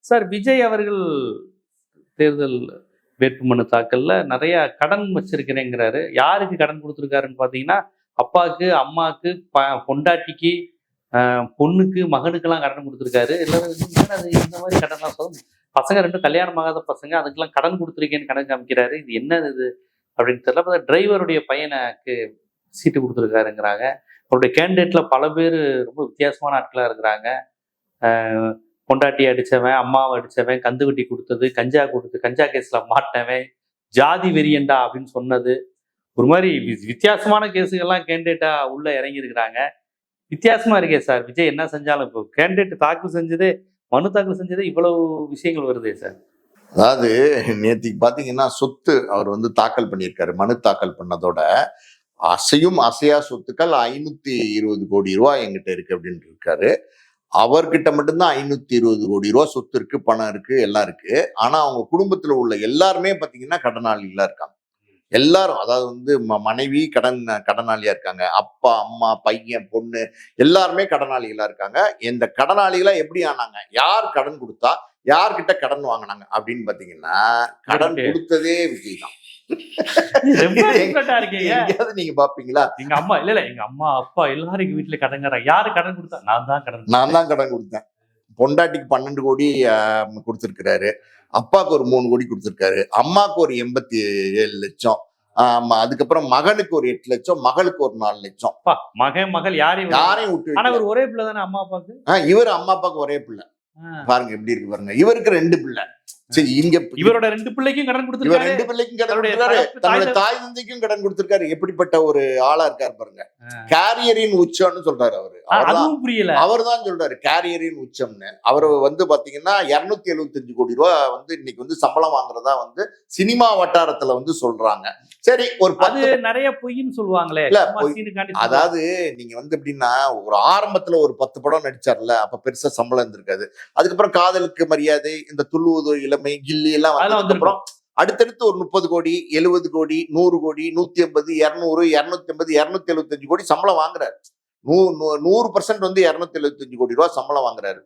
Sir Vijay அவர்கள் தேர்தல் வேட்புமனு தாக்கல்ல நிறைய கடன் வச்சிருக்கிறேங்கிறாரு. யாருக்கு கடன் கொடுத்துருக்காருன்னு பார்த்தீங்கன்னா, அப்பாவுக்கு, அம்மாவுக்கு, பொண்டாட்டிக்கு, பொண்ணுக்கு, மகனுக்கெல்லாம் கடன் கொடுத்துருக்காரு. எல்லாரும் என்னடா இது இந்த மாதிரி கடன்லாம் பசங்க 2 கல்யாணம் ஆகாத பசங்க, அதுக்கெல்லாம் கடன் கொடுத்துருக்கேன்னு கடன் காமிக்கிறாரு. இது என்னது இது அப்படின்னு தெரியல. பார்த்தா டிரைவருடைய பையனுக்கு சீட்டு கொடுத்துருக்காருங்கிறாங்க. அவருடைய கேண்டிடேட்ல பல பேர் ரொம்ப வித்தியாசமான ஆட்களா இருக்கிறாங்க. பொண்டாட்டி அடிச்சவன், அம்மாவை அடிச்சவன், கந்து வெட்டி கொடுத்தது, கஞ்சா கேஸ்ல மாட்டினவன், ஜாதி வெறியண்டா அப்படின்னு சொன்னது, ஒரு மாதிரி வித்தியாசமான கேஸுகள்லாம் கேண்டிடேட்டா உள்ள இறங்கி இருக்கிறாங்க. வித்தியாசமா இருக்கே சார். விஜய் என்ன செஞ்சாலும் இப்போ கேண்டிடேட் தாக்கல் செஞ்சதே, மனு தாக்கல் செஞ்சதே இவ்வளவு விஷயங்கள் வருதே சார். அதாவது நேத்திக்கு பாத்தீங்கன்னா சொத்து அவர் வந்து தாக்கல் பண்ணியிருக்காரு. மனு தாக்கல் பண்ணதோட அசையும் அசையா சொத்துக்கள் 520 கோடி ரூபாய் என்கிட்ட இருக்கு அப்படின்னு இருக்காரு. அவர்கிட்ட மட்டும்தான் 520 கோடி ரூபாய் சொத்து இருக்கு, பணம் இருக்கு, எல்லாம் இருக்கு. ஆனா அவங்க குடும்பத்துல உள்ள எல்லாருமே பாத்தீங்கன்னா கடனாளிகளா இருக்காங்க. எல்லாரும், அதாவது வந்து மனைவி கடனாளியா இருக்காங்க, அப்பா, அம்மா, பையன், பொண்ணு எல்லாருமே கடனாளிகளா இருக்காங்க. இந்த கடனாளிகளா எப்படி ஆனாங்க, யார் கடன் கொடுத்தா, யார்கிட்ட கடன் வாங்கினாங்க அப்படின்னு பாத்தீங்கன்னா கடன் கொடுத்ததே விஜய் தான். நீங்க பாப்பீங்களா? எங்க அம்மா எங்க அம்மா அப்பா எல்லாரும் எங்க வீட்டுல கடன்காரங்க. யாரு கடன் கொடுத்தா? நான் தான் கடன் கொடுத்தேன். பொண்டாட்டிக்கு 12 கோடி கொடுத்திருக்கிறாரு, அப்பாவுக்கு ஒரு 3 கோடி கொடுத்திருக்காரு, அம்மாவுக்கு ஒரு 87 லட்சம், அதுக்கப்புறம் மகனுக்கு ஒரு 8 லட்சம், மகளுக்கு ஒரு 4 லட்சம். மகள் யாரையும் விட்டு, ஆனா இவர் ஒரே பிள்ளை தானே அம்மா அப்பாவுக்கு. இவர் அம்மா அப்பாவுக்கு ஒரே பிள்ளை. பாருங்க எப்படி இருக்கு பாருங்க. இவருக்கு 2 பிள்ளை. சரி, இங்க இவரோட 2 பிள்ளைக்கும் கடன் கொடுத்திருக்காரு. 2 பிள்ளைக்கும் கடன் கொடுத்திருக்காரு, தன்னுடைய தாய் தந்தைக்கும் கடன் கொடுத்திருக்காரு. எப்படிப்பட்ட ஒரு ஆளா இருக்காரு பாருங்க. கேரியரின் உச்சம்னு சொல்றாரு அவரு. புரியல, அவர் தான் சொல்றாரு கேரியரின் உச்சம்னு. அவர் வந்து பாத்தீங்கன்னா 275 கோடி ரூபாய் வந்து இன்னைக்கு வந்து சம்பளம் வாங்குறதா வந்து சினிமா வட்டாரத்துல வந்து சொல்றாங்க. சரி, ஒரு 10 நிறைய பொய்ன்னு சொல்லுவாங்களே. அதாவது நீங்க வந்து எப்படின்னா, ஒரு ஆரம்பத்துல ஒரு 10 படம் நடிச்சார்ல, அப்ப பெருசா சம்பளம் இருந்திருக்காது. அதுக்கப்புறம் காதலுக்கு மரியாதை, இந்த துள்ளுவதோ இளமை, கில்லி எல்லாம் வந்ததுக்கப்புறம் அடுத்தடுத்து ஒரு 30 கோடி, 70 கோடி, 100 கோடி, 150, 200, 250, 275 கோடி சம்பளம் வாங்குறாரு. 100% வந்து 275 கோடி ரூபாய் சம்பளம் வாங்குறாரு.